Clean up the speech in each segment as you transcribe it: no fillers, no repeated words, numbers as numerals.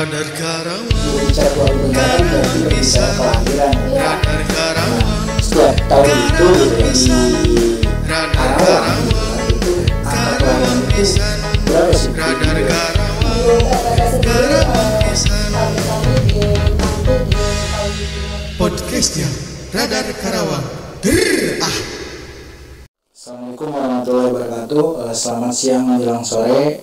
Radar Karawang, Berbicara keluarga berencana berarti berbicara kelahiran. Radar Karawang, Setiap tahun itu di Radar Karawang Karawang, itu angka kelahiran itu berapa sih? Radar Karawang, Karawang Pisan. Podcastnya Radar Karawang. Assalamualaikum warahmatullahi wabarakatuh. Selamat siang menjelang sore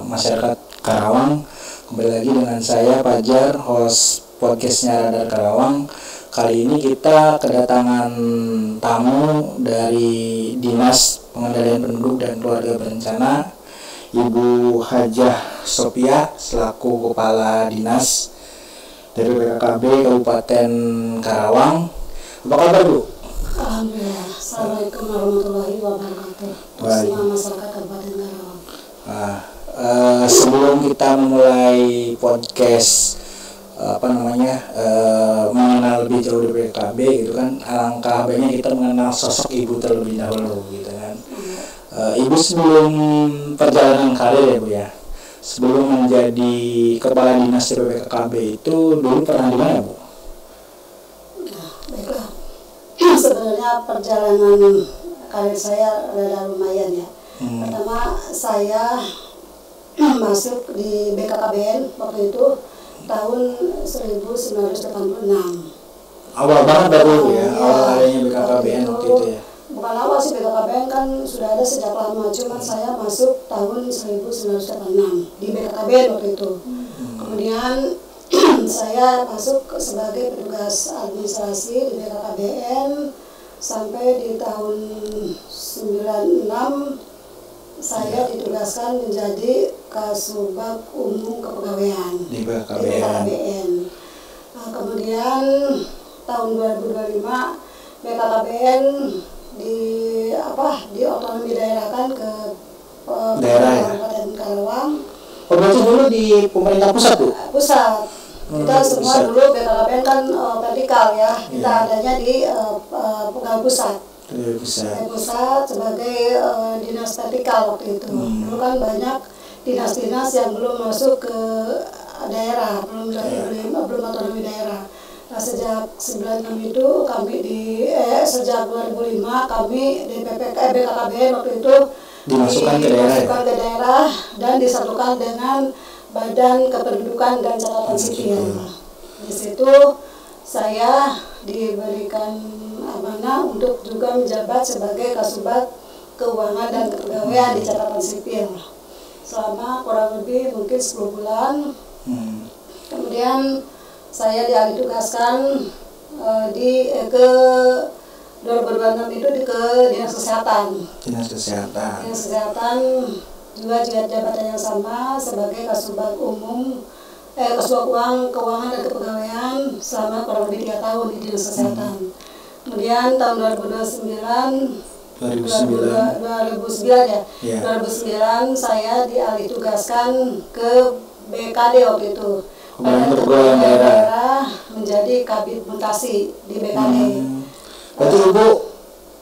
masyarakat Karawang. Kembali lagi dengan saya Fajar, host podcastnya Radar Karawang. Kali ini kita kedatangan tamu dari Dinas Pengendalian Penduduk dan Keluarga Berencana, Ibu Hajah Sophia selaku Kepala Dinas dari BKKB Kabupaten Karawang. Apa kabar, Bu? Alhamdulillah. Assalamualaikum warahmatullahi wabarakatuh. Semua masyarakat Kabupaten Karawang. Sebelum kita memulai podcast mengenal lebih jauh dari BKKB gitu kan, alangkah baiknya kita mengenal sosok ibu terlebih dahulu gitu kan. Ibu sebelum perjalanan karir ya Bu ya, sebelum menjadi kepala dinas di BKKB itu dulu pernah di mana Bu? Baiklah. Sebenarnya perjalanan karir saya rada lumayan ya. Pertama saya masuk di BKKBN waktu itu tahun 1986. Awal banget baru ya, awal adanya BKKBN waktu itu ya. Bukan awal sih, BKKBN kan sudah ada sejak lama, cuman saya masuk tahun 1986 di BKKBN waktu itu. Kemudian saya masuk sebagai petugas administrasi di BKKBN sampai di tahun 96 saya ditugaskan menjadi Kasubag Umum Kepegawaian di BKKBN. Kemudian tahun 2025 BKKBN diotonomi daerahkan ke Kabupaten Karawang. Berarti dulu di pemerintah pusat Bu? Pusat. Kita semua pusat. Dulu BKKBN kan vertikal ya. Kita adanya di pegawai pusat. Pusat sebagai dinas vertikal waktu itu. Dulu kan banyak dinas-dinas yang belum masuk ke daerah, belum otonomi daerah. Nah, sejak 96 itu sejak 2005 kami di BKKBN waktu itu dimasukkan ke daerah dan disatukan dengan Badan Kependudukan dan Catatan Sipil. Di situ saya diberikan amanah untuk juga menjabat sebagai Kasubag Keuangan dan Kepegawaian di Catatan Sipil selama kurang lebih mungkin 10 bulan. Kemudian saya dialihtugaskan ke 2026 itu ke Dinas Kesehatan. Dinas Kesehatan juga jabatan yang sama sebagai Kasubag Kasubag Keuangan dan Kepegawaian selama kurang lebih 3 tahun di Dinas Kesehatan. Kemudian tahun 2009 saya dialihtugaskan ke BKD waktu itu. Badan Kepegawaian Daerah menjadi Kabid Mutasi di BKD. Berarti Ibu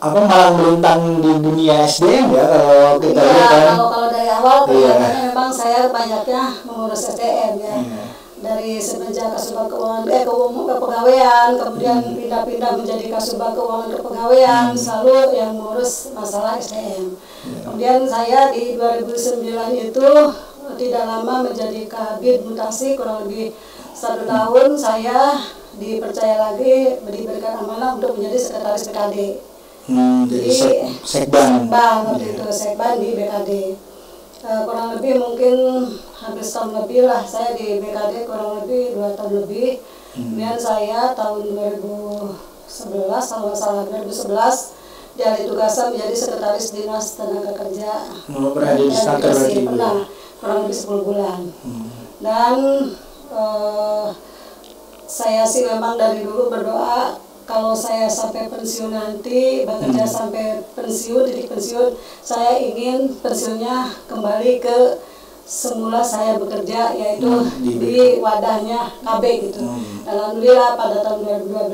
malah melintang di dunia SDM ya kalau kita lihat kan? Kalau dari awal kelihatannya memang saya banyaknya mengurus SDM ya. Dari semenjak Kasubag Keuangan Kepegawaian, kemudian pindah-pindah menjadi Kasubag Keuangan Kepegawaian, selalu yang mengurus masalah SDM. Kemudian saya di 2009 itu tidak lama menjadi Kabid Mutasi, kurang lebih 1 tahun saya dipercaya lagi, diberikan amanah untuk menjadi Sekretaris BKD. Jadi Sekban waktu itu, Sekban di BKD. Kurang lebih mungkin hampir setahun lebih lah saya di BKD, kurang lebih 2 tahun lebih. Kemudian saya tahun 2011 dialihtugaskan menjadi Sekretaris Dinas Tenaga Kerja. Berada di Staker berarti kurang lebih 10 bulan. Dan saya sih memang dari dulu berdoa kalau saya sampai pensiun nanti, bekerja sampai titik pensiun, saya ingin pensiunnya kembali ke semula saya bekerja, yaitu di wadahnya KB gitu. Alhamdulillah pada tahun 2012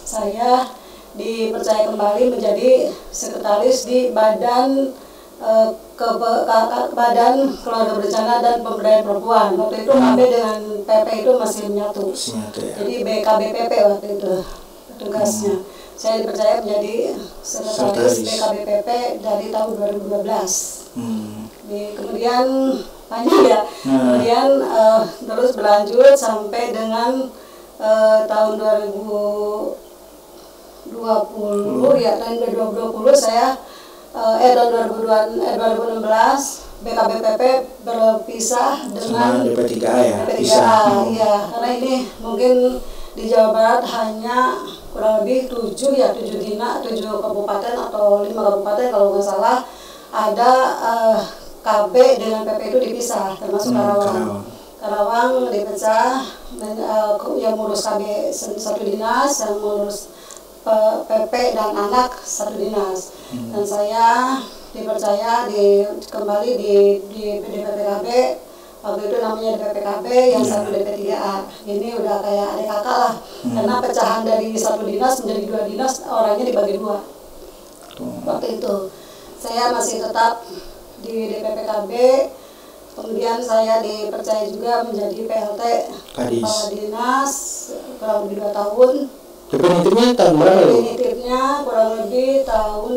saya dipercaya kembali menjadi sekretaris di Badan Badan Keluarga Berencana dan Pemberdayaan Perempuan. Waktu itu KB dengan PP itu masih menyatu. Ya. Jadi BKBPP waktu itu tugasnya. Saya dipercaya menjadi sekretaris BKBPP dari tahun 2012. Kemudian lanjut ya. Kemudian terus berlanjut sampai dengan tahun 2020 ya, tahun 2020 saya tahun 2016 BKBPP berpisah dengan DP3A ya. DP3A ya, karena ini mungkin di Jawa Barat hanya kurang lebih 7 kabupaten atau 5 kabupaten kalau nggak salah ada KB dengan PP itu dipisah, termasuk Karawang. Karawang dipecah, yang mengurus KB satu dinas, yang mengurus PP dan anak satu dinas. Dan saya dipercaya kembali di DPPKB, waktu itu namanya DPPKB, yang satu DP3A. Ini udah kayak adik kakak lah, karena pecahan dari satu dinas menjadi 2 dinas, orangnya dibagi 2. Waktu itu saya masih tetap di DPPKB, kemudian saya dipercaya juga menjadi PLT Kepala Dinas kurang lebih 2 tahun. Definitifnya tahun berapa? Definitifnya kurang lebih tahun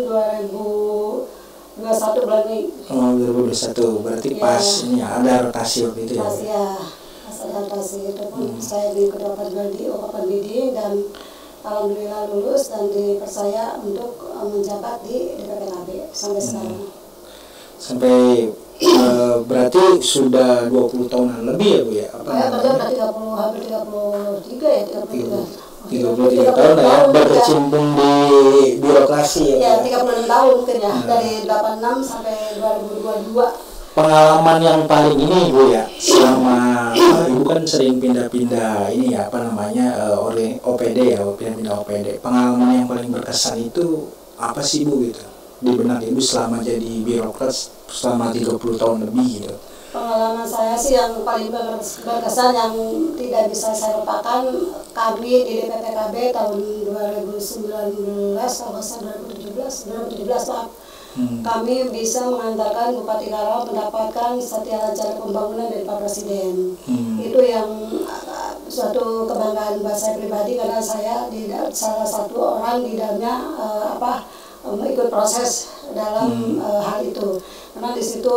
2021 bulan Mei. 2021, berarti ya. Pas ini ada rotasi waktu itu ya? Pas ya, pas ada rotasi itu pun saya di Ketua Pendidik dan alhamdulillah lulus dan dipercaya untuk menjabat di DPPKB sampai sekarang. Sampai berarti sudah 20 tahunan lebih ya Bu ya? Kerja udah hampir 33 ya, 33 tahun ya, berkecimpung di birokrasi ya? Ya, 36 tahun mungkin ya, dari 86 sampai 2022. Pengalaman yang paling ini Bu ya, selama Ibu kan sering pindah-pindah ini ya, oleh OPD ya, pindah-pindah OPD. Pengalaman yang paling berkesan itu apa sih Bu gitu? Di benak Ibu selama jadi birokrat selama 30 tahun lebih gitu. Pengalaman saya sih yang paling berkesan yang tidak bisa saya lupakan, kami di DPPKB tahun 2019 atau 2017 Pak. Kami bisa mengantarkan Bupati Karawang mendapatkan Satya Lancana Pembangunan dari Pak Presiden. Itu yang suatu kebanggaan buat saya pribadi, karena saya salah satu orang di dalamnya ikut proses dalam hal itu. Karena di situ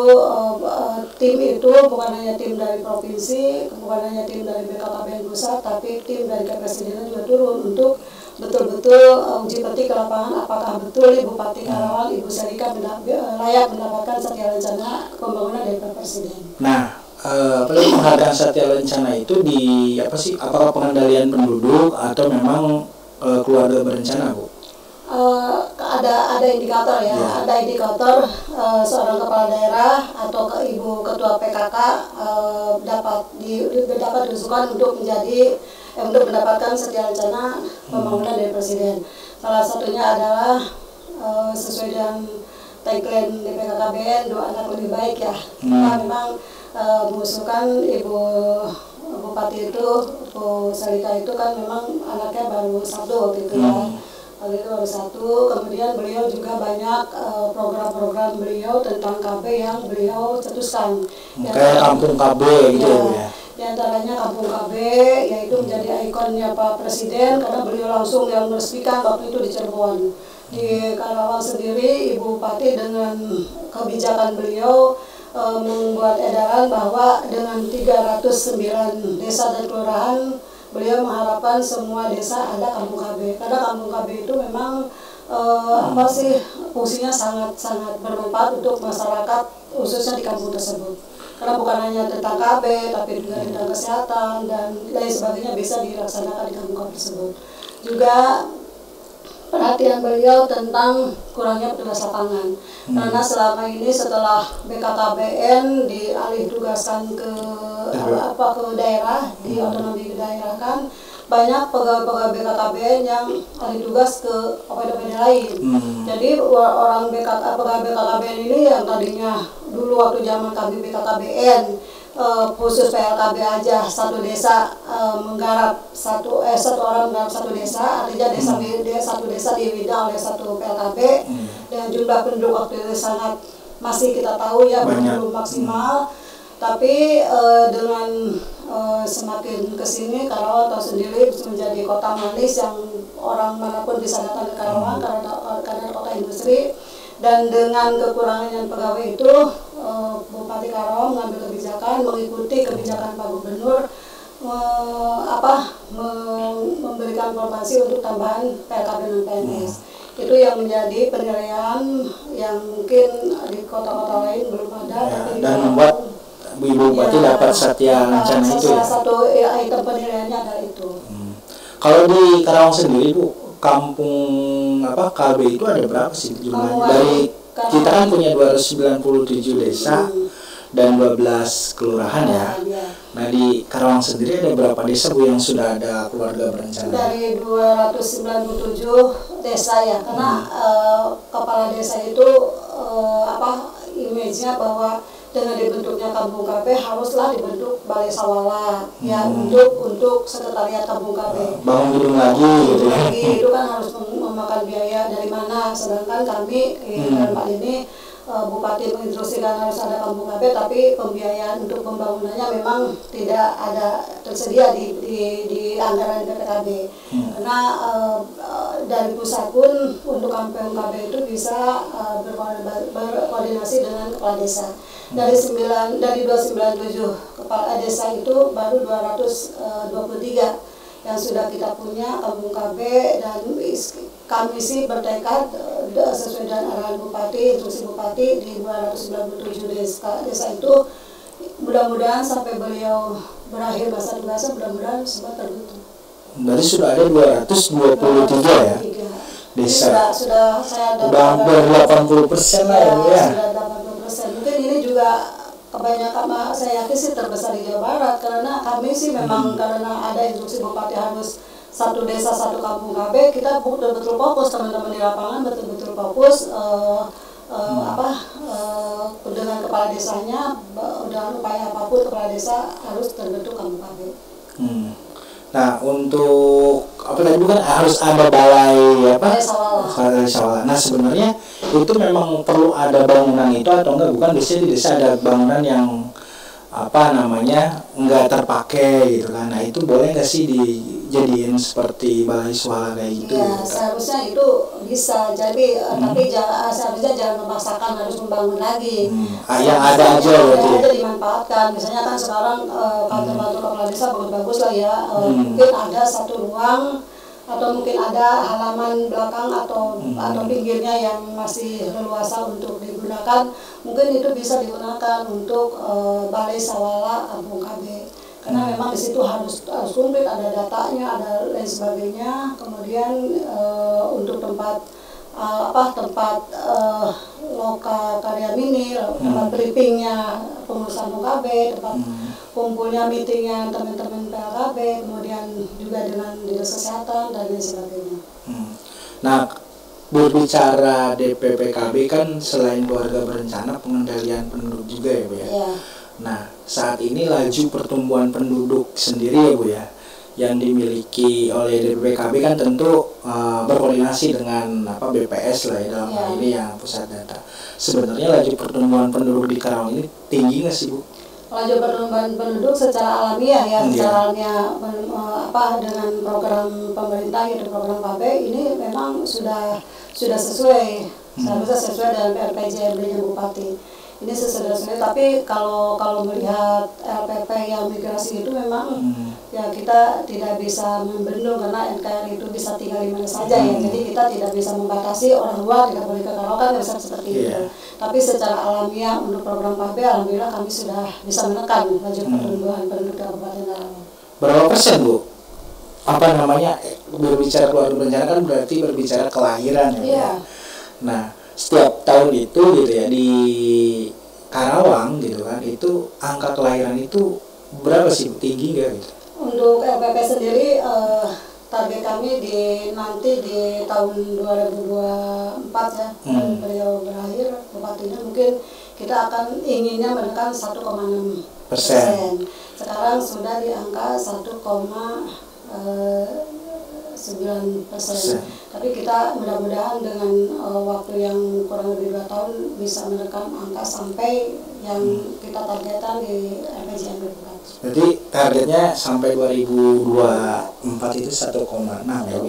tim itu bukan hanya tim dari provinsi, bukan hanya tim dari BKKBN pusat, tapi tim dari Kepresidenan juga turun untuk betul-betul uji petik ke lapangan apakah betul Bupati Karawang Ibu Syarika layak mendapatkan Satya Lancana Pembangunan dari Pak Presiden. Nah, penghargaan Satya Lancana itu di apa sih? Apakah pengendalian penduduk atau memang keluarga berencana Bu? Ada indikator ya, ada indikator seorang kepala daerah atau ibu ketua PKK dapat diusulkan untuk mendapatkan Satya Lancana Pembangunan dari Presiden. Salah satunya adalah sesuai dengan tagline DPKKBN, 2 anak lebih baik ya. Kita memang mengusulkan Ibu Bupati itu, Bu Syarika itu kan memang anaknya baru 1 gitu ya. Itu baru 1, kemudian beliau juga banyak program-program beliau tentang KB yang beliau cetuskan. Kayak kampung KB gitu ya. Di antaranya kampung KB, yaitu menjadi ikonnya Pak Presiden karena beliau langsung yang meresmikan waktu itu di Cirebon. Di Karawang sendiri, Ibu Bupati dengan kebijakan beliau membuat edaran bahwa dengan 309 desa dan kelurahan, beliau mengharapkan semua desa ada kampung KB, karena kampung KB itu memang fungsinya sangat bermanfaat untuk masyarakat khususnya di kampung tersebut. Karena bukan hanya tentang KB, tapi juga tentang kesehatan dan lain sebagainya bisa dilaksanakan di kampung tersebut. Juga perhatian beliau tentang kurangnya petugas lapangan, karena selama ini setelah BKKBN dialih tugaskan ke daerah, di otonomi daerah kan banyak pegawai-pegawai BKKBN yang alih tugas ke OPD lain. Jadi orang pegawai BKKBN ini yang tadinya dulu waktu zaman kami BKKBN khusus PLKB aja satu desa menggarap satu orang menggarap satu desa, artinya satu desa diwidang oleh satu PLKB dengan jumlah penduduk waktu itu sangat masih kita tahu ya belum maksimal. Tapi dengan semakin kesini Karawang tahu sendiri menjadi kota manis yang orang manapun bisa datang ke Karawang karena kota industri. Dan dengan kekurangan pegawai itu Bupati Karawang mengambil kebijakan mengikuti kebijakan Pak Gubernur memberikan informasi untuk tambahan PKB dan PNS. Itu yang menjadi penilaian yang mungkin di kota-kota lain belum ada. Dan membuat Ibu Bupati dapat Satya Lancana itu ya. Salah satu item penilaiannya adalah itu. Kalau di Karawang sendiri Bu, kampung KB itu ada berapa sih jumlahnya? Dari kita kan punya 297 desa dan 12 kelurahan ya. Nah di Karawang sendiri ada berapa desa Bu yang sudah ada keluarga berencana? Dari 297 desa ya, karena kepala desa itu image-nya bahwa dengan dibentuknya Kampung KB haruslah dibentuk Balai Sawala ya untuk sekretariat Kampung KB. Bangun gedung lagi gitu ya. Itu kan harus memakan biaya dari mana, sedangkan kami dalam hal ini Bupati menginstruksikan harus ada Kampung KB, tapi pembiayaan untuk pembangunannya memang tidak ada tersedia di anggaran PPKB. Karena dari pusat pun untuk Kampung KB itu bisa berkoordinasi dengan kepala desa. Dari 297 kepala desa itu baru 223 yang sudah kita punya Kampung KB, dan kami sih bertekad sesuai dengan arahan Bupati, instruksi Bupati di 297 desa itu mudah-mudahan sampai beliau berakhir masa tugasnya mudah-mudahan semua terbentuk. Berarti sudah ada 223 ya desa. Sudah saya udah hampir 80% lah ya. Sudah 80%. Mungkin ini juga kebanyakan saya yakin sih terbesar di Jawa Barat, karena kami sih memang karena ada instruksi Bupati harus satu desa satu kampung KB, kita betul-betul fokus, teman-teman di lapangan betul-betul fokus dengan kepala desanya, dengan upaya apapun kepala desa harus terbentuk kampung KB. Nah untuk tadi bukan harus ada balai sawala. Nah sebenarnya itu memang perlu ada bangunan itu atau enggak? Bukan biasanya di desa ada bangunan yang enggak terpakai gitu kan. Nah itu boleh nggak sih dijadiin seperti balai sawala kayak gitu? Ya seharusnya itu bisa jadi, tapi seharusnya jangan memaksakan harus membangun lagi. Yang ada aja berarti. Ada dimanfaatkan. Misalnya kan sekarang kantor-kantor kepala desa bagus-bagus lah ya. Mungkin ada satu ruang atau mungkin ada halaman belakang atau pinggirnya yang masih leluasa untuk digunakan, mungkin itu bisa digunakan untuk balai sawala Kampung KB. Karena memang di situ harus komplit, ada datanya, ada lain sebagainya. Kemudian untuk tempat loka karya mini, tempat briefingnya pengurus Kampung KB, tempat kumpulnya meetingnya teman-teman PKB, kemudian juga dengan dinas kesehatan dan lain sebagainya. Nah berbicara DPPKB kan selain keluarga berencana, pengendalian penduduk juga ya Bu ya. Nah saat ini laju pertumbuhan penduduk sendiri ya Bu ya, yang dimiliki oleh DPPKB kan tentu berkoordinasi dengan BPS lah ya, dalam hal ini yang pusat data. Sebenarnya laju pertumbuhan penduduk di Karawang ini tinggi nggak sih Bu? Laju pertumbuhan penduduk secara alamiah ya, secara alamiah dengan program pemerintah yaitu program KB ini memang sudah sesuai, seharusnya sesuai dengan RPJMD-nya Bupati. Ini sesuai, tapi kalau melihat LPP yang migrasi itu memang ya kita tidak bisa membendung, karena NKRI itu bisa tinggal di mana saja ya, jadi kita tidak bisa membatasi orang luar tidak boleh ke Karawang, kan bisa seperti itu. Tapi secara alamiah untuk program KB alhamdulillah kami sudah bisa menekan laju pertumbuhan penduduk Kabupaten Karawang. Berapa persen Bu? Berbicara keluarga berencana kan berarti berbicara kelahiran ya. Nah setiap tahun itu gitu ya di Karawang gitu kan, itu angka kelahiran itu berapa sih, tinggi nggak gitu? Untuk LPP sendiri target kami nanti di tahun 2024 ya, beliau berakhir bupatinya, mungkin kita akan inginnya menekan 1,6%. Sekarang sudah di angka 1,9 9%. Tapi kita mudah-mudahan dengan waktu yang kurang lebih 2 tahun bisa menekan angka sampai yang kita targetkan di RPJMD 2024. Berarti targetnya sampai 2024 itu 1,6 ya Bu?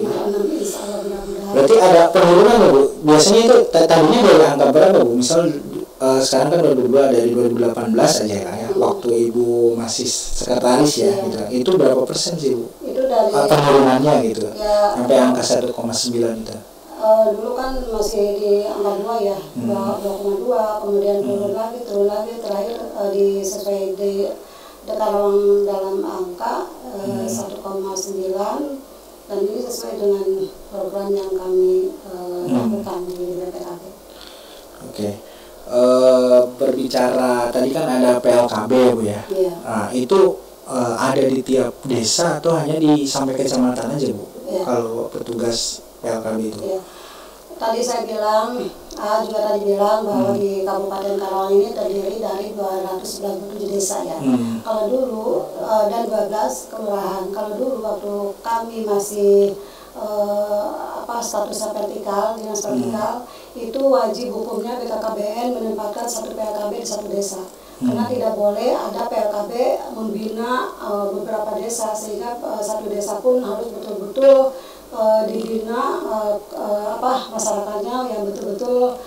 Insya Allah mudah-mudahan. Berarti ada penurunan ya Bu? Biasanya itu tadinya dari angka berapa Bu? Misal sekarang kan 2002 dari 2018 aja ya, waktu Ibu masih sekretaris ya, gitu. Itu berapa persen sih Bu? Itu dari penurunannya gitu, ya, sampai angka 1,9 itu. Dulu kan masih di angka 2 ya, 2,2, kemudian turun lagi, terakhir sesuai di Karawang dalam angka 1,9, dan ini sesuai dengan program yang kami lakukan di BPKB. Oke. Berbicara tadi kan ada PLKB Bu ya. Iya. Nah, itu ada di tiap desa atau hanya di sampai kecamatan aja Bu? Iya. Kalau petugas PLKB itu. Iya. Tadi saya bilang, juga tadi bilang bahwa di Kabupaten Karawang ini terdiri dari 297 desa ya. Kalau dulu dan 12 kelurahan. Kalau dulu waktu kami masih statusnya vertikal, dinas vertikal, itu wajib hukumnya BKKBN menempatkan satu PLKB di satu desa. Karena tidak boleh ada PLKB membina beberapa desa, sehingga satu desa pun harus betul-betul dibina masyarakatnya yang betul-betul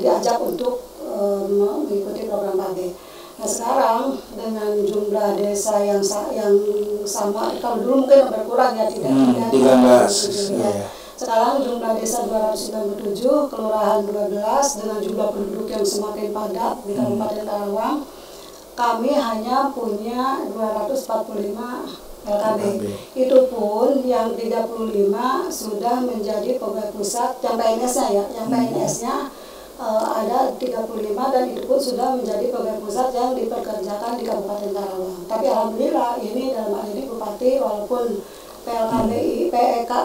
diajak untuk mengikuti program KB. Nah sekarang dengan jumlah desa yang sama, kalau dulu mungkin berkurang ya, tidak 13 ya. Sekarang jumlah desa 297, kelurahan 12, dengan jumlah penduduk yang semakin padat di Kabupaten Karawang, kami hanya punya 245 LKB. Itu pun yang 35 sudah menjadi pegawai pusat, yang PNS-nya ya, yang PNS-nya ada 35, dan itu pun sudah menjadi pegawai pusat yang dipekerjakan di Kabupaten Karawang. Tapi alhamdulillah ini dalam hal ini Bupati, walaupun PLKB,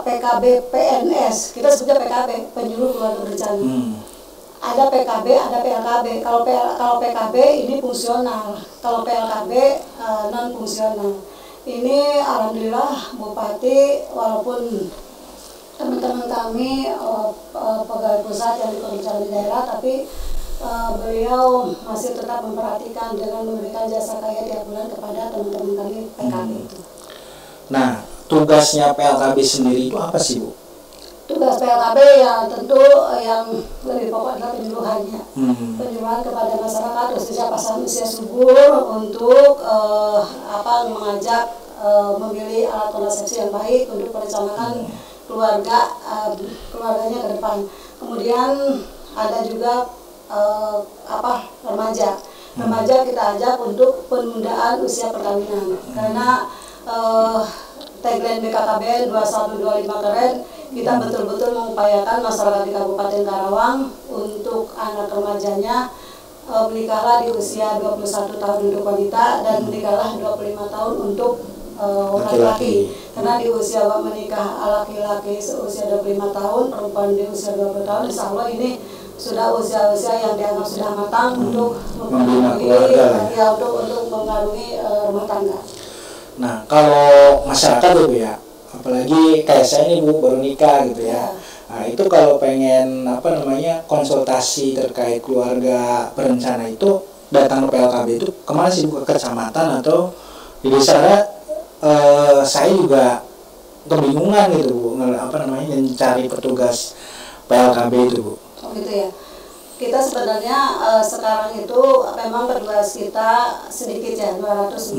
PKB, PNS, kita sebutnya PKB, penyuluh keluarga berencana. Ada PKB, ada PLKB. Kalau PKB ini fungsional, kalau PLKB non fungsional. Ini alhamdulillah Bupati, walaupun teman-teman kami pegawai pusat yang dikerjakan di daerah, tapi beliau masih tetap memperhatikan dengan memberikan jasa kaya tiap bulan kepada teman-teman kami PKB itu. Nah, tugasnya PLKB sendiri itu apa sih Bu? Tugas PLKB ya tentu yang lebih pokok adalah penyuluhannya. Penyuluhan kepada masyarakat khususnya pasangan usia subur untuk mengajak memilih alat kontrasepsi yang baik untuk perencanaan keluarganya ke depan. Kemudian ada juga remaja. Remaja kita ajak untuk penundaan usia perkawinan. Karena tagline BKKBN 2125 keren, kita betul-betul mengupayakan masyarakat di Kabupaten Karawang untuk anak remajanya menikahlah di usia 21 tahun untuk wanita dan menikahlah 25 tahun untuk laki-laki. Karena di usia menikah laki-laki seusia 25 tahun, perempuan di usia 20 tahun, insya Allah ini sudah usia-usia yang dianggap sudah matang untuk mempengaruhi untuk mempengaruhi rumah tangga. Nah, kalau masyarakat Bu ya, apalagi kayak saya ini Bu baru nikah gitu ya. Nah, itu kalau pengen konsultasi terkait keluarga berencana itu datang ke PLKB itu kemana sih Bu? Ke kecamatan atau di desa? Saya juga kebingungan gitu Bu, mencari petugas PLKB itu Bu. Oh gitu ya. Kita sebenarnya sekarang itu memang petugas kita sedikit ya, 245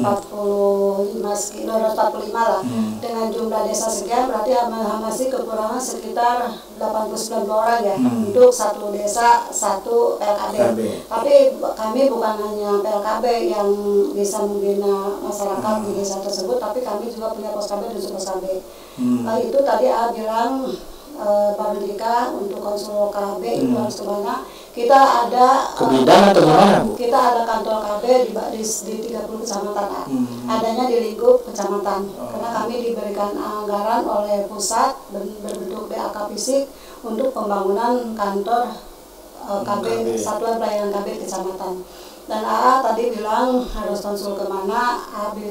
lah. Dengan jumlah desa sekian berarti masih kekurangan sekitar 89 orang ya, untuk satu desa satu PLKB. Tapi kami bukan hanya PLKB yang bisa membina masyarakat di desa tersebut, tapi kami juga punya poskb dan subposkb. Itu tadi bilang Pak Mendika untuk konsul KB itu harus kemana? Kita ada Kebidan atau gimana Bu? Kita ada kantor KB di 30 kecamatan, adanya di lingkup kecamatan. Karena kami diberikan anggaran oleh pusat berbentuk BAK fisik untuk pembangunan kantor KB, Satuan Pelayanan KB kecamatan. Dan AA tadi bilang harus konsul kemana,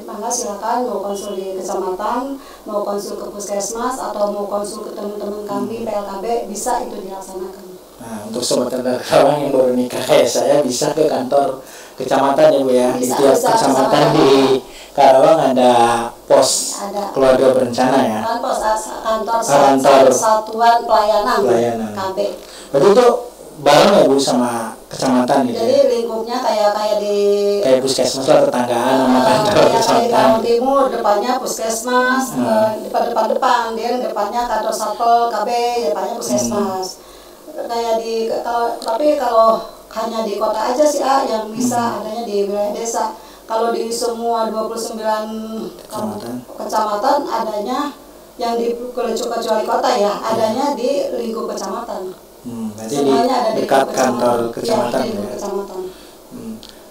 mangga silakan mau konsul di kecamatan, mau konsul ke puskesmas, atau mau konsul ke teman-teman kami PLKB, bisa itu dilaksanakan. Nah, untuk sobat Radar Karawang yang baru nikah kayak saya bisa ke kantor kecamatan ya Bu ya. Di tiap kecamatan di Karawang ada pos keluarga berencana ya. Kan pos kantor satuan pelayanan KB. Berarti itu bareng ya Bu sama kecamatan gitu. Jadi lingkupnya kayak puskesmas lah, tetanggaan sama kantor kecamatan. Di Karawang Timur depannya puskesmas, depan dia depannya kantor satpol KB, depannya puskesmas. Tapi kalau hanya di kota aja sih yang bisa adanya di wilayah desa. Kalau di semua 29 kecamatan adanya yang kecuali kota ya, adanya di lingkup kecamatan. Semuanya ada di dekat kantor kecamatan ya. Kecamatan.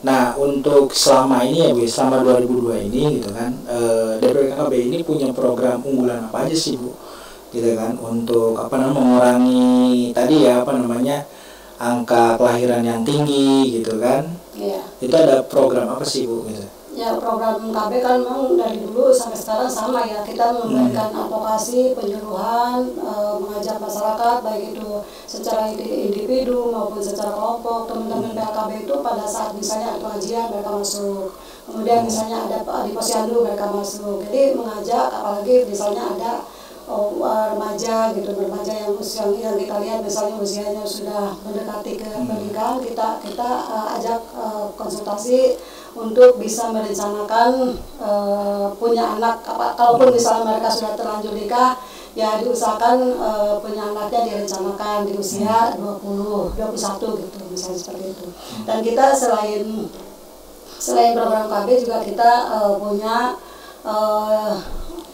Nah, untuk selama ini ya Bu, selama 2002 ini gitu kan, DPKB ini punya program unggulan apa aja sih Bu? Gitu kan, untuk mengurangi tadi ya angka kelahiran yang tinggi gitu kan. Iya. Itu ada program apa sih Bu gitu? Ya, program KB kan memang dari dulu sampai sekarang sama ya, kita memberikan advokasi, penyuluhan, mengajak masyarakat baik itu secara individu maupun secara kelompok. Teman-teman PLKB itu pada saat misalnya ada pengajian mereka masuk, kemudian misalnya ada di posyandu mereka masuk. Jadi mengajak, apalagi misalnya ada remaja gitu, remaja yang kita lihat misalnya usianya sudah mendekati ke pernikahan, kita ajak konsultasi untuk bisa merencanakan punya anak. Kalaupun misalnya mereka sudah terlanjur nikah, ya diusahakan punya anaknya direncanakan di usia 20, 21 gitu misalnya seperti itu. Dan kita selain program KB juga kita punya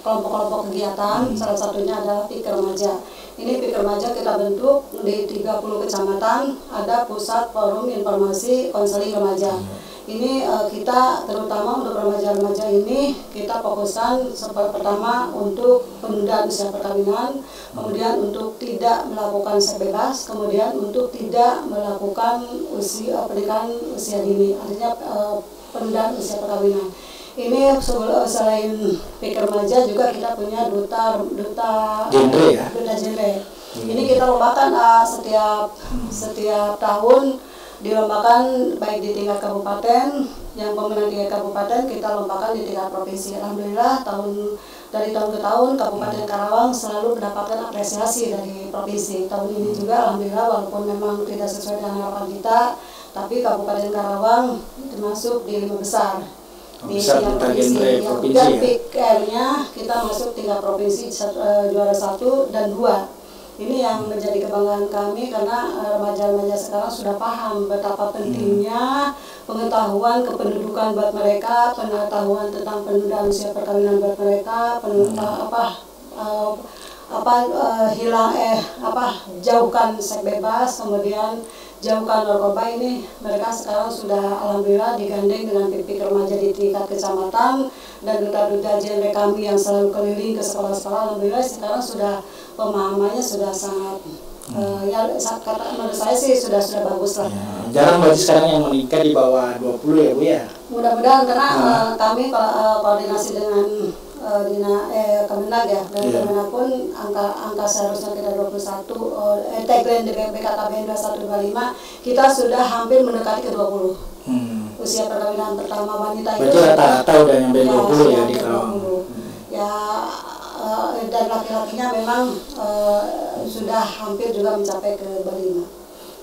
kelompok-kelompok kegiatan, salah satunya adalah PIK Remaja. Ini PIK Remaja kita bentuk di 30 kecamatan, ada pusat forum informasi konseling remaja. Ini kita terutama untuk remaja-remaja ini kita fokuskan pertama untuk penundaan usia perkawinan, kemudian untuk tidak melakukan seks bebas, kemudian untuk tidak melakukan pernikahan usia dini, artinya penundaan usia perkawinan. Ini selain PIK Remaja juga kita punya duta genre. Ini kita lombakan setiap tahun, dilombakan baik di tingkat kabupaten, yang pemenang tingkat kabupaten kita lombakan di tingkat provinsi. Alhamdulillah dari tahun ke tahun Kabupaten Karawang selalu mendapatkan apresiasi dari provinsi. Tahun ini juga alhamdulillah walaupun memang tidak sesuai dengan harapan kita, tapi Kabupaten Karawang termasuk di 5 besar. Di tingkat provinsi, dan PIK-nya kita masuk tingkat provinsi juara 1 dan 2. Ini yang menjadi kebanggaan kami karena remaja-remaja sekarang sudah paham betapa pentingnya pengetahuan kependudukan buat mereka, pengetahuan tentang penundaan usia perkawinan buat mereka, jauhkan seks bebas, kemudian jauhkan narkoba. Ini mereka sekarang sudah alhamdulillah digandeng dengan PIK Remaja di tingkat kecamatan dan duta-duta genre kami yang selalu keliling ke sekolah-sekolah. Alhamdulillah sekarang sudah pemahamannya sudah sangat menurut saya sih sudah bagus lah. Jarang berarti sekarang yang menikah di bawah 20 ya Bu ya? Mudah-mudahan karena kami koordinasi dengan Kemenag ya, dan Kemenag pun angka seharusnya kita 21, tagline BKKB 2125 kita sudah hampir mendekati ke 20. Usia perkawinan pertama wanita itu berarti rata-rata udah nyampe 20 ya di Karawang. Dan laki-lakinya memang sudah hampir juga mencapai ke 25.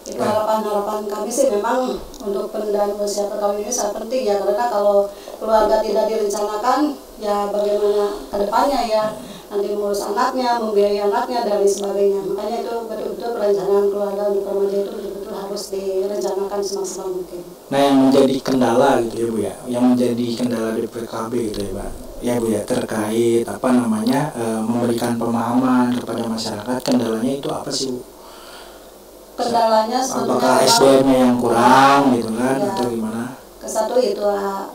Itu harapan kami sih memang untuk penundaan usia perkawinan ini sangat penting ya, karena kalau keluarga tidak direncanakan ya bagaimana kedepannya ya, nanti mengurus anaknya, membiayai anaknya dan lain sebagainya. Makanya itu betul-betul perencanaan keluarga untuk remaja itu betul-betul harus direncanakan semaksimal mungkin. Nah, yang menjadi kendala gitu ya Bu ya, yang menjadi kendala DPKB gitu ya Pak ya Bu ya, terkait memberikan pemahaman kepada masyarakat, kendalanya itu apa sih Bu? Kendalanya sebenarnya apakah SDM-nya yang kurang gitu kan, atau gimana? Ke-1 itu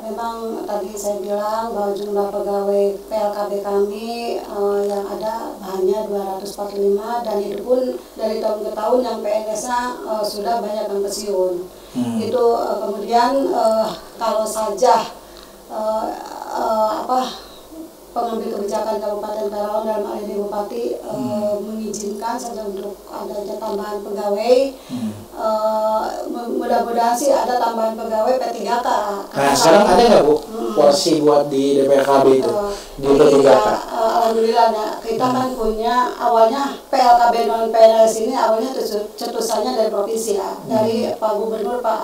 memang tadi saya bilang bahwa jumlah pegawai PLKB kami yang ada hanya 245 dan itu pun dari tahun ke tahun yang PNS-nya sudah banyak yang pensiun. Itu kemudian kalau saja pengambil kebijakan Kabupaten Karawang dalam hal ini Bupati mengizinkan saja untuk adanya tambahan pegawai. Mudah-mudahan sih ada tambahan pegawai P3K. Nah sekarang ada nggak Bu porsi buat di DPRKB itu di P3K? Alhamdulillah ya, kita kan punya awalnya PLKB non PNS ini awalnya cetusannya dari provinsi ya, dari Pak Gubernur Pak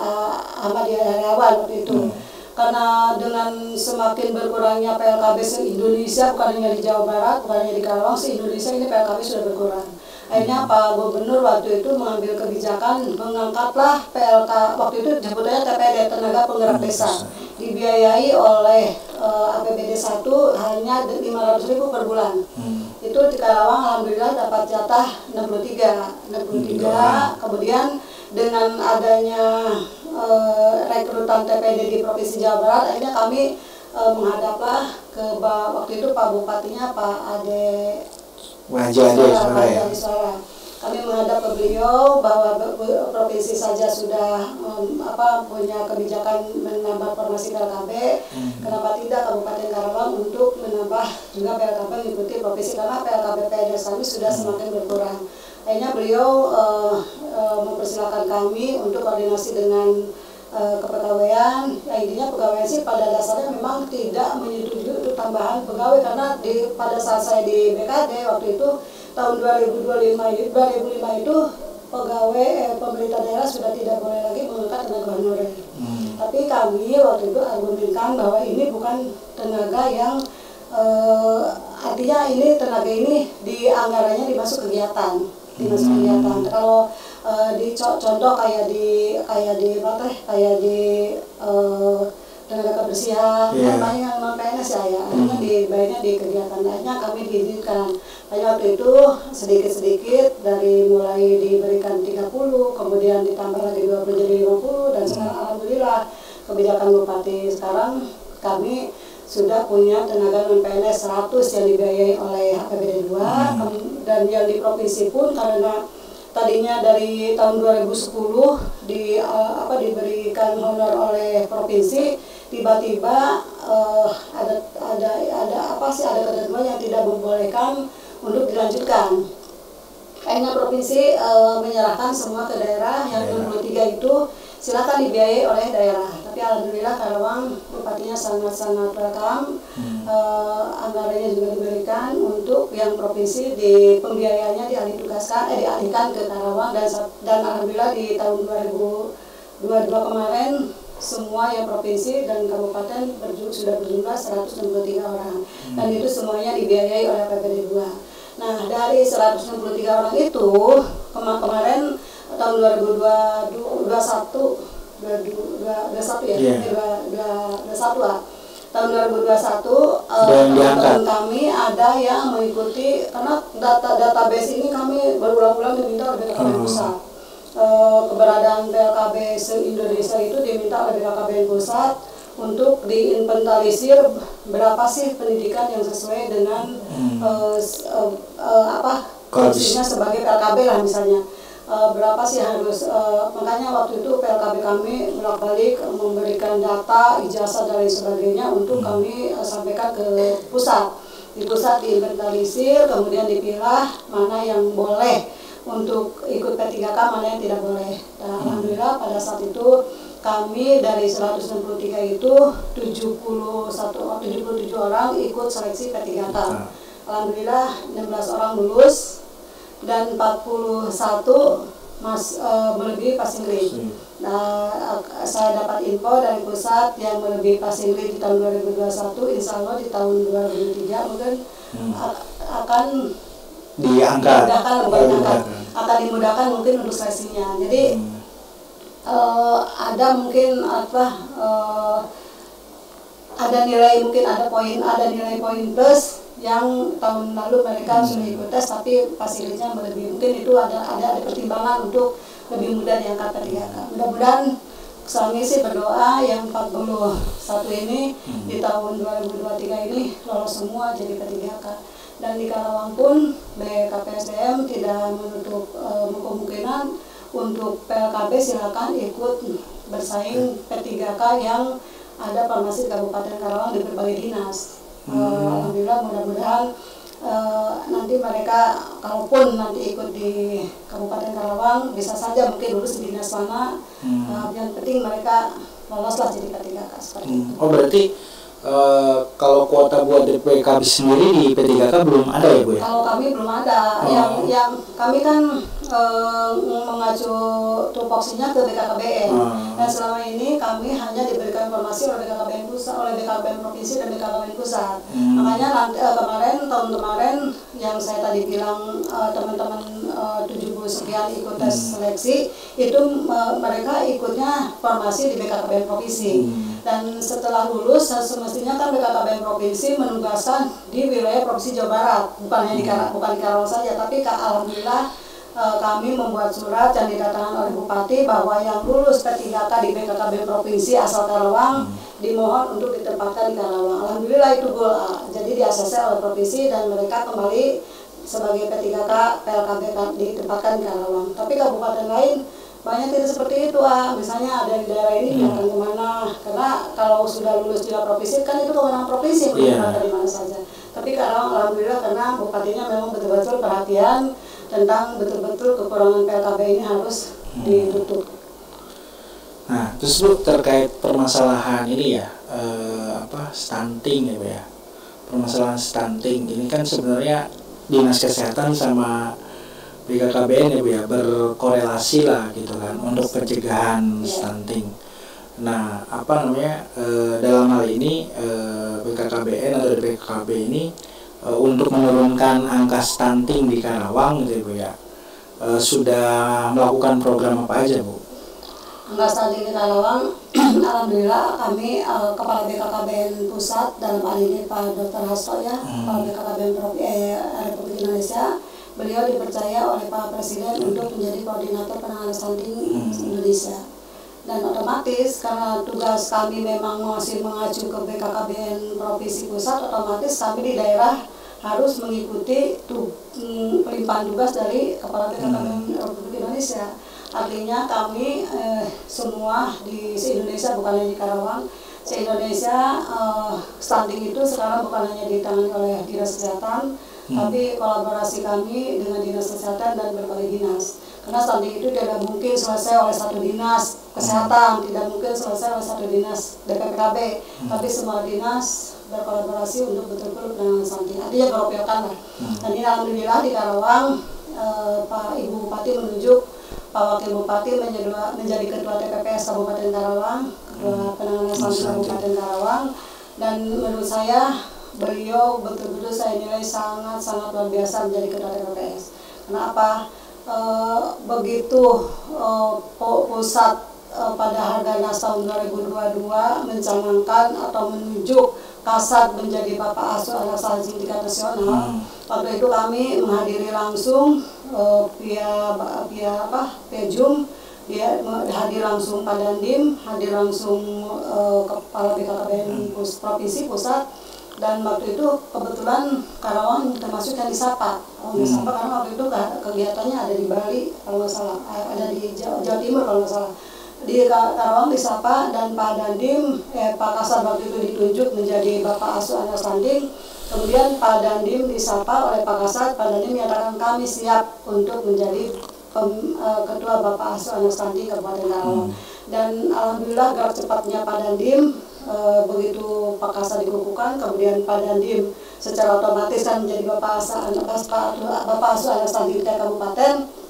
Ahmad Heriawan waktu itu. Karena dengan semakin berkurangnya PLKB se-Indonesia, bukan hanya di Jawa Barat, bukan hanya di Karawang, se-Indonesia ini PLKB sudah berkurang. Akhirnya Pak Gubernur waktu itu mengambil kebijakan mengangkatlah PLK, waktu itu sebutannya TPD, Tenaga Penggerak Desa, dibiayai oleh APBD 1 hanya 500.000 per bulan. Itu di Karawang alhamdulillah dapat jatah 63, kemudian dengan adanya rekrutan TPD di Provinsi Jawa Barat, akhirnya kami menghadaplah ke waktu itu Pak Bupatinya Pak Ade Suara. Kami menghadap ke beliau bahwa provinsi saja sudah punya kebijakan menambah formasi PLKB, kenapa tidak Kabupaten Karawang untuk menambah juga PLKB mengikuti provinsi, karena PLKB PNS kami sudah semakin berkurang. Akhirnya beliau mempersilahkan kami untuk koordinasi dengan kepegawaian. Intinya pegawai sih pada dasarnya memang tidak menyetujui untuk tambahan pegawai, karena pada saat saya di BKD waktu itu tahun 2005 itu pegawai pemerintah daerah sudah tidak boleh lagi mengangkat tenaga honorer. Tapi kami waktu itu argumenkan bahwa ini bukan tenaga yang artinya ini tenaga ini di anggarannya dimasuk kegiatan. Kalau di contoh kayak di tenaga kebersihan, banyak yang non PNS ya, karena dibayarnya di kegiatan lainnya kami diizinkan. Hanya waktu itu sedikit-sedikit dari mulai diberikan 30, kemudian ditambah lagi 20 jadi 50, dan sekarang alhamdulillah kebijakan Bupati sekarang kami sudah punya tenaga non PNS 100 yang dibiayai oleh APBD 2, dan yang di provinsi pun karena tadinya dari tahun 2010 diberikan honor oleh provinsi, tiba-tiba ada ketentuan yang tidak membolehkan untuk dilanjutkan. Akhirnya provinsi menyerahkan semua ke daerah, yang 63 itu silakan dibiayai oleh daerah. Tapi alhamdulillah Karawang bupatinya sangat-sangat welcome. Anggarannya juga diberikan untuk yang provinsi, di pembiayaannya dialihkan ke Karawang, dan alhamdulillah di tahun 2022 kemarin semua yang provinsi dan kabupaten sudah berjumlah 163 orang, dan itu semuanya dibiayai oleh APBD 2. Nah, dari 163 orang itu kemarin tahun 2021 tahun 2021 teman kami ada yang mengikuti, karena database ini kami berulang-ulang diminta oleh BKKBN Pusat. Keberadaan PLKB se-Indonesia itu diminta oleh BKKBN Pusat untuk diinventarisir berapa sih pendidikan yang sesuai dengan fungsinya sebagai PLKB lah misalnya. Berapa sih harus, makanya waktu itu PLKB kami bolak-balik memberikan data, ijazah dan lain sebagainya untuk kami sampaikan ke pusat. Di pusat diinventarisir, kemudian dipilah mana yang boleh untuk ikut P3K, mana yang tidak boleh. Dan alhamdulillah pada saat itu kami dari 163 itu 77 orang ikut seleksi P3K. Alhamdulillah 16 orang lulus dan 41 melebihi passing grade. Nah, saya dapat info dari pusat yang melebihi passing grade di tahun 2021, insya Allah di tahun 2023 mungkin akan akan dimudahkan mungkin untuk seleksinya. Jadi ada mungkin ada nilai poin plus yang tahun lalu mereka sudah ikut tes tapi fasilitasnya melebihi, mungkin itu ada pertimbangan untuk lebih mudah diangkat P3K. Mudah-mudahan kami sih berdoa yang 41 ini di tahun 2023 ini lolos semua jadi P3K. Dan di Karawang pun BKPSDM tidak menutup kemungkinan untuk PLKB silakan ikut bersaing P3K yang ada farmasi di Kabupaten Karawang di berbagai dinas. Alhamdulillah, mudah-mudahan nanti mereka kalaupun nanti ikut di Kabupaten Karawang bisa saja mungkin lulus di dinas mana, yang penting mereka loloslah jadi P3K seperti itu. Oh berarti kalau kuota buat DPKB sendiri di P3K belum ada ya Bu ya? Kalau kami belum ada, yang kami kan mengacu tupoksinya ke BKKBN. Dan selama ini kami hanya diberikan informasi oleh BKKBN pusat, oleh BKKBN provinsi dan BKKBN pusat. Makanya nanti tahun kemarin yang saya tadi bilang teman-teman 70 sekian ikut tes seleksi itu mereka ikutnya formasi di BKKBN provinsi. Dan setelah lulus semestinya kan BKKBN provinsi menugaskan di wilayah provinsi Jawa Barat, bukan hanya di Karawang saja, tapi alhamdulillah kami membuat surat yang didatangkan oleh Bupati bahwa yang lulus P3K di BKKBN provinsi asal Karawang dimohon untuk ditempatkan di Karawang. Alhamdulillah itu goal A. Jadi di-ACC oleh provinsi dan mereka kembali sebagai P3K PLKB ditempatkan di Karawang. Tapi kabupaten lain banyak tidak seperti itu, misalnya ada di daerah ini akan kemana, karena kalau sudah lulus di provinsi kan itu kewenangan provinsi menempatkan di mana saja. Tapi Karawang alhamdulillah karena bupatinya memang betul-betul perhatian tentang betul-betul kekurangan PLKB ini harus ditutup. Nah, terus Bu terkait permasalahan ini ya, stunting ya Bu ya. Permasalahan stunting ini kan sebenarnya Dinas Kesehatan sama BKKBN ya Bu ya berkorelasi lah gitu kan untuk pencegahan stunting. Nah, dalam hal ini BKKBN atau BKKB ini untuk menurunkan angka stunting di Karawang gitu Bu ya, sudah melakukan program apa aja Bu? Angka stunting di Karawang, alhamdulillah kami Kepala BKKBN Pusat dalam hal ini Pak Dr. Hasto ya, Kepala BKKBN Republik Indonesia, beliau dipercaya oleh Pak Presiden untuk menjadi koordinator penanganan stunting Indonesia. Dan otomatis karena tugas kami memang masih mengacu ke BKKBN Provinsi Pusat, otomatis kami di daerah harus mengikuti pelimpahan tugas dari Kepala BKKBN Republik Indonesia. Artinya kami semua di se-Indonesia, bukan hanya di Karawang, se-Indonesia stunting itu sekarang bukan hanya ditangani oleh Dinas Kesehatan, tapi kolaborasi kami dengan Dinas Kesehatan dan berbagai dinas. Karena stunting itu tidak mungkin selesai oleh satu dinas kesehatan, tidak mungkin selesai oleh satu dinas BPPKB, tapi semua dinas berkolaborasi untuk betul-betul penanganan stunting. Artinya beroperkan lah. Dan ini alhamdulillah di Karawang, Pak Ibu Bupati menunjuk Pak Wakil Bupati menjadi Ketua TPPS Kabupaten Karawang, Ketua Penanganan Stunting Kabupaten Karawang, dan menurut saya beliau betul-betul saya nilai sangat-sangat luar biasa menjadi Ketua TPPS. Kenapa? Begitu pusat pada Harganas tahun 2022 mencanangkan atau menunjuk Kasat menjadi Bapak Asuh Anak Stunting tingkat nasional, waktu itu kami menghadiri langsung via Zoom, dia hadir langsung Pak Dandim, hadir langsung Kepala BKKBN Provinsi Pusat, dan waktu itu kebetulan Karawang termasuk yang disapa. Karena waktu itu kegiatannya ada di Bali kalau nggak salah, ada di Jawa Timur kalau nggak salah. Di Karawang disapa dan Pak Dandim, Pak Kasat waktu itu ditunjuk menjadi Bapak Asuh Anak Stunting. Kemudian Pak Dandim disapa oleh Pak Kasat, Pak Dandim menyatakan kami siap untuk menjadi Ketua Bapak Asuh Anak Stunting Kabupaten Karawang. Dan alhamdulillah gerak cepatnya Pak Dandim, begitu Pak Kasat dikukuhkan, kemudian Pak Dandim secara otomatis kan menjadi Bapak Asuh Anak Stunting Kabupaten.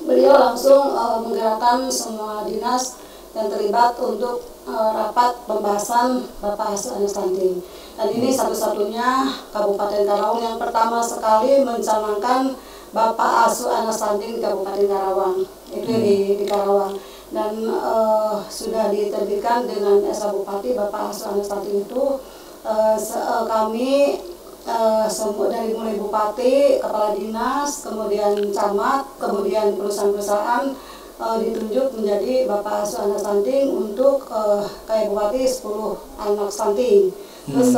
Beliau langsung menggerakkan semua dinas yang terlibat untuk rapat pembahasan Bapak Asuh Anak Stunting. Dan ini satu-satunya Kabupaten Karawang yang pertama sekali mencanangkan Bapak Asuh Anak Stunting di Kabupaten Karawang. Itu di Karawang. Dan sudah diterbitkan dengan SK Bupati Bapak Asuh Anak Stunting itu kami semua dari mulai bupati, kepala dinas, kemudian camat, kemudian perusahaan-perusahaan ditunjuk menjadi bapak asuh anak stunting untuk kayak bupati 10 anak stunting. Terus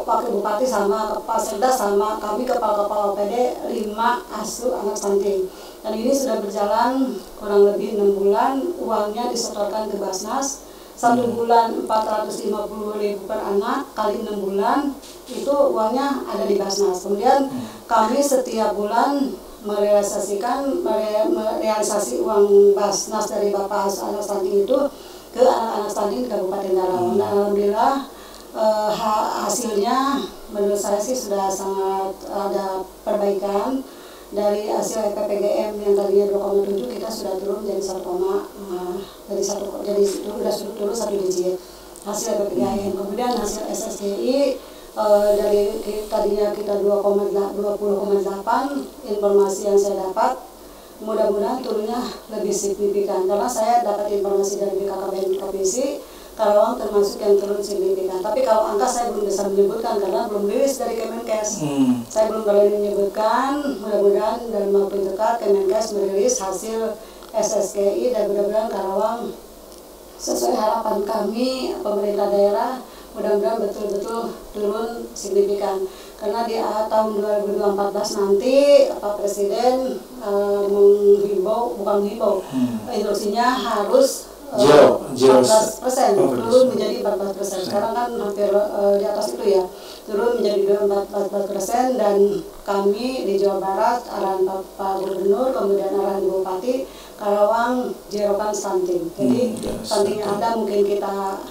wakil bupati sama kepala Sekda sama kami kepala-kepala OPD 5 asuh anak stunting. Dan ini sudah berjalan kurang lebih 6 bulan, uangnya disetorkan ke Basnas. 1 bulan 450.000 per anak kali 6 bulan itu uangnya ada di Basnas. Kemudian kami setiap bulan merealisasi uang Basnas dari Bapak Anak Stunting itu ke anak-anak stunting di Kabupaten Karawang. Dan alhamdulillah hasilnya menurut saya sih sudah sangat ada perbaikan. Dari hasil EPPGM yang tadinya 2,7 kita sudah turun jadi 1, jadi sudah turun 1 digit hasil EPPGM. Kemudian hasil SSGI dari tadinya kita 20,8, informasi yang saya dapat mudah-mudahan turunnya lebih signifikan karena saya dapat informasi dari BKKBN Provinsi Karawang termasuk yang turun signifikan. Tapi kalau angka saya belum bisa menyebutkan karena belum rilis dari Kemenkes. Saya belum berani menyebutkan. Mudah-mudahan dalam waktu dekat Kemenkes merilis hasil SSGI dan mudah-mudahan Karawang sesuai harapan kami pemerintah daerah mudah-mudahan betul-betul turun signifikan. Karena di tahun 2014 nanti Pak Presiden instruksinya harus 14% turun menjadi 14%. Sekarang kan hampir di atas itu ya, turun menjadi 14%. Dan kami di Jawa Barat arahan Pak Gubernur kemudian arahan Bupati Karawang jerokan stunting. Jadi stunting yang ada mungkin kita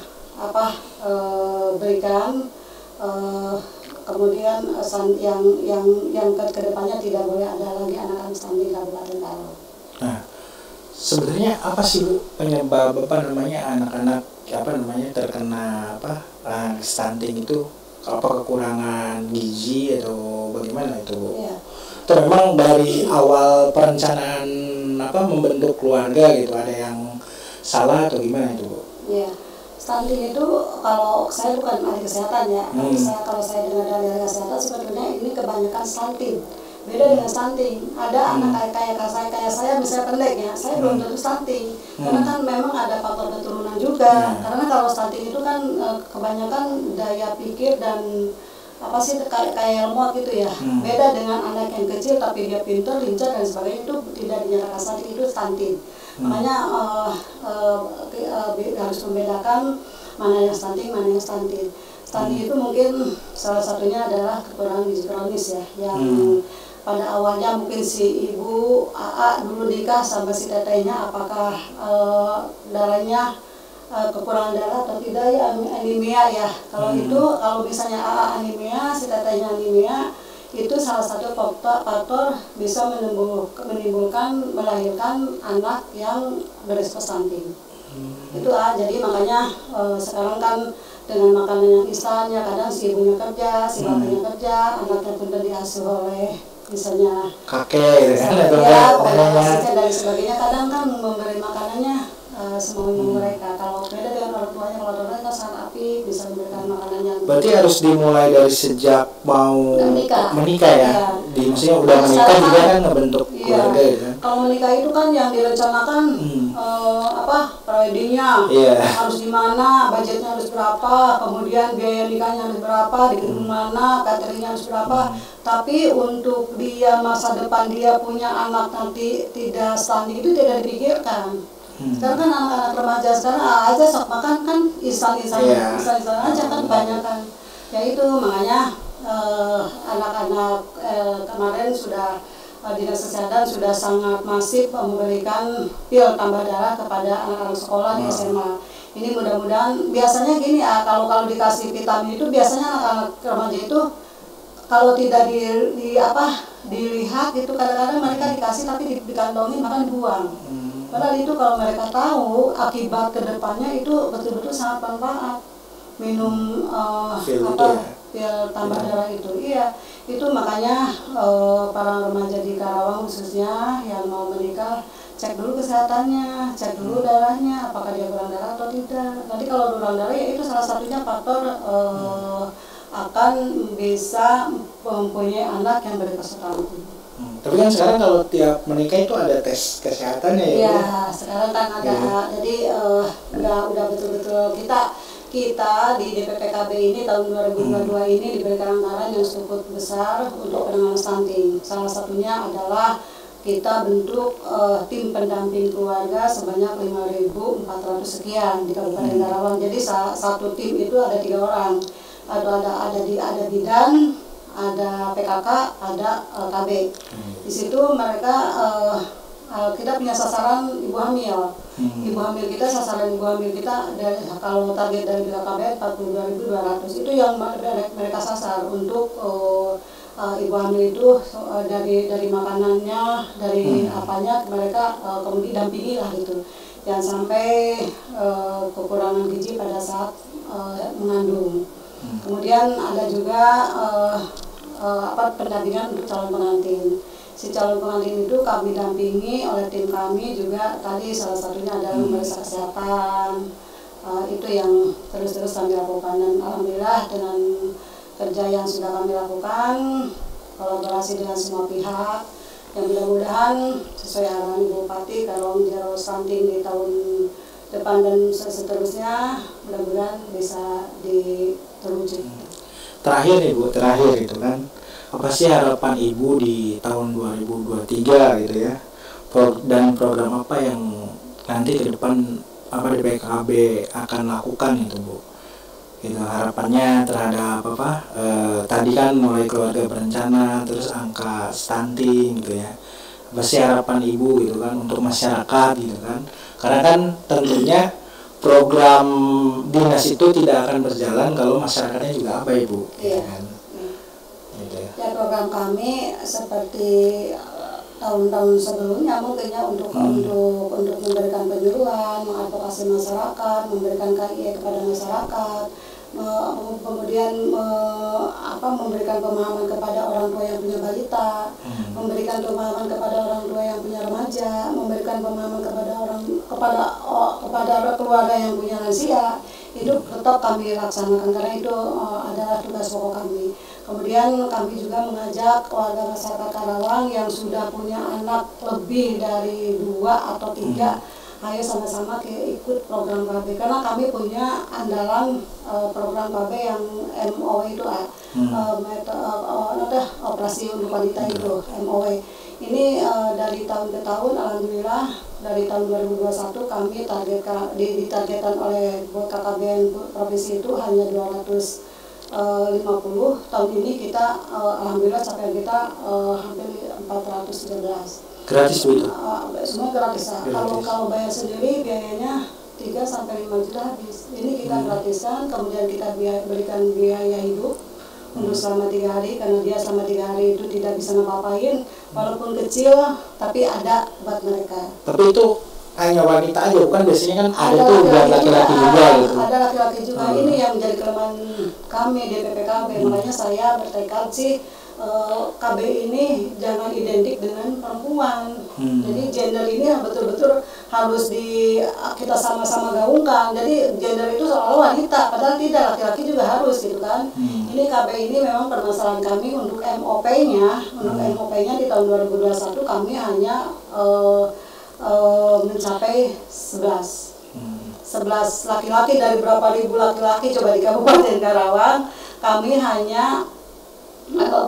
berikan, kemudian yang kedepannya tidak boleh ada lagi anak-anak stunting Kabupaten Karawang. Nah, sebenarnya apa sih Bu penyebab anak-anak terkena stunting itu? Apa kekurangan gizi atau bagaimana itu Bu? Ya. Atau memang dari awal perencanaan membentuk keluarga gitu ada yang salah atau gimana itu Bu? Ya. Stunting itu kalau saya bukan ahli kesehatan ya, kalau saya dengar dari ahli kesehatan sebetulnya ini kebanyakan stunting. Beda dengan stunting. Ada anak kayak saya misalnya pendek ya, saya belum tentu stunting. Karena kan memang ada faktor keturunan juga. Karena kalau stunting itu kan kebanyakan daya pikir dan kayak lemot gitu ya. Beda dengan anak yang kecil tapi dia pintar, lincah dan sebagainya, itu tidak dinyatakan stunting, itu stunting. Makanya harus membedakan mana yang stunting, mana yang stunting. Stunting itu mungkin salah satunya adalah kekurangan gizi kronis ya, yang pada awalnya mungkin si ibu AA dulu nikah sama si tetehnya, apakah darahnya kekurangan darah atau tidak ya, anemia ya. Kalau misalnya AA anemia, si tetehnya anemia, itu salah satu faktor bisa melahirkan anak yang beresiko stunting. Itu jadi makanya sekarang kan dengan makanan yang instan ya, kadang si ibunya kerja, si bapaknya kerja, anaknya pun diasuh oleh misalnya kakek dan sebagainya, kadang kan memberi makanannya semaunya mereka. Kalau beda dengan orang tuanya, kalau orang tuanya kan sangat apik, bisa memberikan makanan yang berarti harus dimulai dari sejak mau menikah ya? Maksudnya udah menikah juga kan ngebentuk keluarga ya? Kalau menikah itu kan yang direncanakan weddingnya harus di mana, budgetnya harus berapa, kemudian biaya nikahnya harus berapa, di mana, cateringnya harus berapa. Tapi untuk dia masa depan dia punya anak nanti tidak stunting itu tidak dipikirkan. Sekarang kan anak-anak remaja sekarang aja sok makan kan instan aja kan kebanyakan. Ya itu makanya anak-anak kemarin sudah Dinas Kesehatan sudah sangat masif memberikan pil tambah darah kepada anak-anak sekolah di SMA. Ini mudah-mudahan biasanya gini ya, kalau dikasih vitamin itu biasanya anak-anak remaja itu kalau tidak dilihat itu kadang-kadang mereka dikasih tapi dikantongin makan dibuang. Padahal itu kalau mereka tahu akibat kedepannya itu betul-betul sangat bermanfaat. Minum pil tambah darah itu. Iya, itu makanya para remaja di Karawang khususnya yang mau menikah, cek dulu kesehatannya, cek dulu darahnya, apakah dia kurang darah atau tidak. Nanti kalau kurang darah ya itu salah satunya faktor akan bisa mempunyai anak yang beresiko stunting. Tapi kan sekarang kalau tiap menikah itu ada tes kesehatannya ya? Iya, sekarang kan ada. Jadi udah betul-betul kita di DPPKB ini tahun 2022 ini diberikan anggaran yang cukup besar untuk penanganan stunting. Salah satunya adalah kita bentuk tim pendamping keluarga sebanyak 5.400 sekian di Kabupaten Karawang. Jadi satu tim itu ada 3 orang. Ada bidan, ada PKK, ada KB. Di situ mereka kita punya sasaran ibu hamil. Ibu hamil kita, sasaran ibu hamil kita kalau target dari BKKB 42.200 itu yang mereka sasar untuk ibu hamil itu dari makanannya, dari apanya mereka kemudian dampingi lah gitu. Jangan sampai kekurangan gizi pada saat mengandung. Kemudian ada juga pendampingan untuk calon pengantin. Si calon pengantin itu kami dampingi oleh tim kami juga, tadi salah satunya adalah memeriksa kesehatan. Itu yang terus-terus kami lakukan, dan alhamdulillah dengan kerja yang sudah kami lakukan, kolaborasi dengan semua pihak, yang mudah-mudahan sesuai arahan Ibu Bupati kalau zero stunting di tahun depan dan seterusnya, mudah-mudahan bisa terwujud. Terakhir Ibu, itu kan apa sih harapan Ibu di tahun 2023 gitu ya, dan program apa yang nanti ke depan DPKB akan lakukan itu Bu, gitu, harapannya terhadap tadi kan mulai keluarga berencana, terus angka stunting gitu ya, apa sih harapan Ibu gitu kan untuk masyarakat gitu kan, karena kan tentunya program dinas itu tidak akan berjalan kalau masyarakatnya juga abai Bu, gitu kan. Ya, program kami seperti tahun-tahun sebelumnya mungkinnya untuk memberikan penyuluhan, mengadvokasi masyarakat, memberikan KIE kepada masyarakat, kemudian memberikan pemahaman kepada orang tua yang punya balita, memberikan pemahaman kepada orang tua yang punya remaja, memberikan pemahaman kepada keluarga yang punya lansia. Itu tetap kami laksanakan karena itu adalah tugas pokok kami. Kemudian kami juga mengajak warga masyarakat Karawang yang sudah punya anak lebih dari 2 atau 3, ayo sama-sama ikut program KB, karena kami punya andalan program KB yang MOW itu operasi untuk wanita itu MOW. Ini dari tahun ke tahun, alhamdulillah dari tahun 2021 kami ditargetkan oleh BKKBN provinsi itu hanya 250. Tahun ini kita alhamdulillah capaian kita hampir 413. Gratis Bu itu? Semua gratis. Kalau bayar sendiri biayanya 3-5 juta habis. Ini kita gratiskan, kemudian kita berikan biaya hidup untuk selama 3 hari, karena dia selama 3 hari itu tidak bisa ngapa-ngapain, walaupun kecil tapi ada buat mereka. Tapi itu hanya wanita aja, bukan biasanya kan ada tuh buat laki-laki juga gitu. Ada laki-laki juga. Ini yang menjadi kelemahan kami di DPPKB. Makanya saya bertekad sih KB ini jangan identik dengan perempuan. Jadi gender ini betul-betul harus kita sama-sama gaungkan. Jadi gender itu seolah wanita, padahal tidak, laki-laki juga harus gitu kan. Ini KB ini memang permasalahan kami untuk MOP-nya. Untuk MOP-nya di tahun 2021 kami hanya mencapai 11 laki-laki dari berapa ribu laki-laki coba di Kabupaten Karawang, kami hanya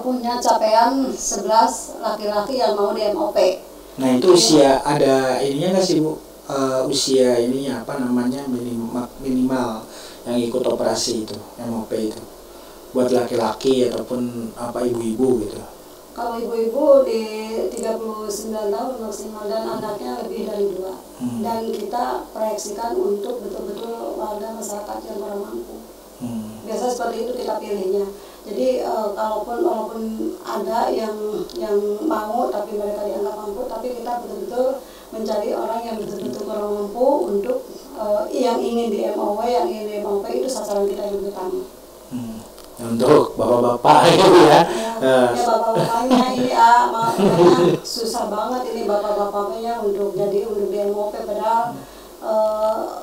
punya capaian 11 laki-laki yang mau di MOP. Nah itu usia ada ininya nggak sih Bu, usia ininya minimal yang ikut operasi itu MOP itu buat laki-laki ataupun ibu-ibu gitu? Kalau ibu-ibu di 39 tahun maksimal dan anaknya lebih dari 2. Dan kita proyeksikan untuk betul-betul warga masyarakat yang kurang mampu. Biasa seperti itu kita pilihnya. Jadi walaupun ada yang mau tapi mereka dianggap mampu, tapi kita betul-betul mencari orang yang betul-betul kurang mampu untuk yang ingin di MOW, yang ingin di MOP, itu sasaran kita yang utama. Untuk bapak-bapak gitu ya. Ya bapak-bapaknya ini makanya susah banget ini bapak-bapaknya untuk di MOP, padahal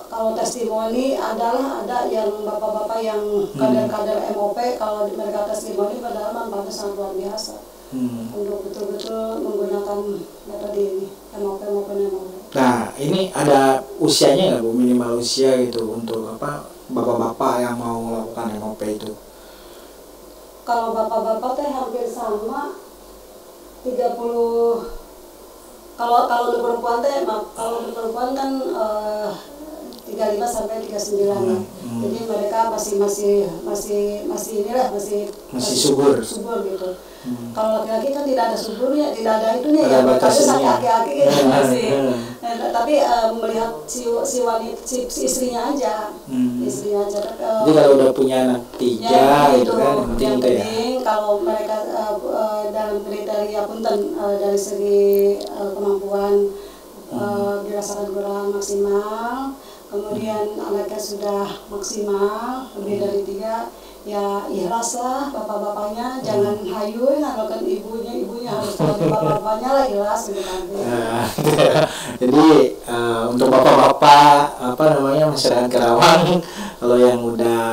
kalau testimoni ada yang bapak-bapak yang kader-kader MOP, kalau mereka testimoni padahal manfaatnya sangat luar biasa. untuk betul-betul menggunakan metode ini MOP maupun MOP. Nah, ini ada usianya nggak Bu, minimal usia gitu untuk bapak-bapak yang mau melakukan MOP itu? Kalau bapak-bapak teh hampir sama 30. Kalau untuk perempuan teh, kalau untuk perempuan kan 35 sampai 39 ya. Jadi mereka masih inilah masih subur gitu. Kalau laki-laki kan tidak ada suburnya, tidak ada itunya ya. Tapi aki-aki gitu masih. Tapi melihat si wanita si istrinya aja. Istrinya aja. Jadi kalau udah punya anak 3 ya, itu kan yang penting penting ya. Kalau mereka dalam kriteria punten dari segi kemampuan dirasakan kurang maksimal, kemudian anaknya sudah maksimal lebih dari 3, ya ikhlaslah bapak-bapaknya, jangan hayu ngandalkan ibunya harus kalau bapak-bapaknya lah ikhlas gitu kan. Jadi untuk bapak-bapak masyarakat Karawang, kalau yang udah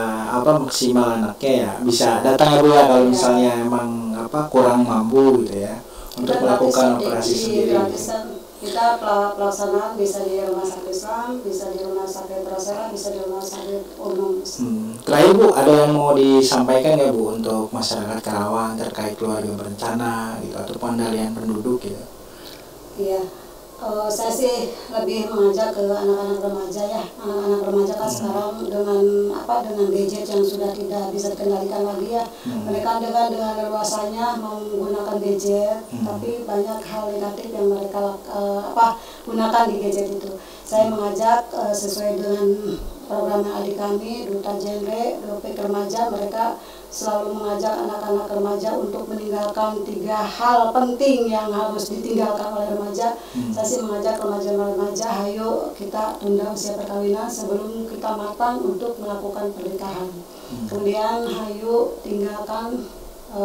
maksimal anaknya ya bisa datang ya Bu ya, kalau misalnya emang kurang mampu gitu ya untuk melakukan operasi sendiri. Kita pelaksanaan bisa di rumah sakit Islam, bisa di rumah sakit Rasela, bisa di rumah sakit umum. Terakhir Bu, ada yang mau disampaikan ya Bu untuk masyarakat Karawang terkait keluarga berencana gitu atau pengendalian penduduk gitu? Iya, saya sih lebih mengajak ke anak-anak remaja ya. Anak-anak remaja kan sekarang dengan gadget yang sudah tidak bisa dikendalikan lagi ya. Mereka dengan leluasanya menggunakan gadget, tapi banyak hal negatif yang mereka gunakan di gadget itu. Saya mengajak sesuai dengan program adik kami, Duta Genre, Dopek Remaja, mereka selalu mengajak anak-anak remaja untuk meninggalkan 3 hal penting yang harus ditinggalkan oleh remaja. Saya sih mengajak remaja-remaja, ayo kita tunda usia perkawinan sebelum kita matang untuk melakukan pernikahan. Kemudian ayo tinggalkan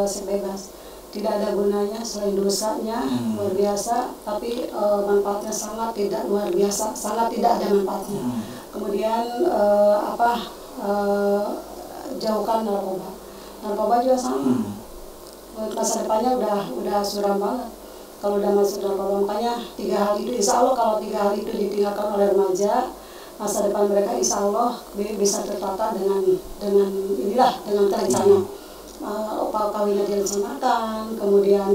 seks bebas. Tidak ada gunanya selain dosanya luar biasa, tapi manfaatnya sangat tidak luar biasa, sangat tidak ada manfaatnya. Kemudian jauhkan narkoba. Narkoba juga sama. Masa depannya udah suram banget. Kalau udah masuk narkoba, makanya 3 hal itu, insya Allah kalau 3 hal itu ditinggalkan oleh remaja, masa depan mereka insya Allah bisa tertata dengan terencana. Kawinnya direncanakan, kemudian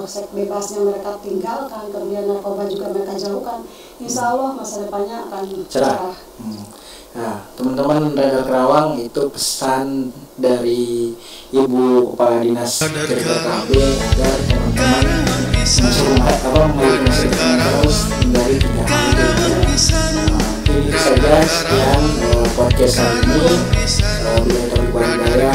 seks bebasnya mereka tinggalkan, kemudian narkoba juga mereka jauhkan. Insya Allah masa depannya akan cerah. Nah, teman-teman Radar Karawang, itu pesan dari Ibu Kepala Dinas KKB agar teman-teman terus hindari 3 hal itu. Ini saja sekian podcast hari ini. Bila topik budidaya.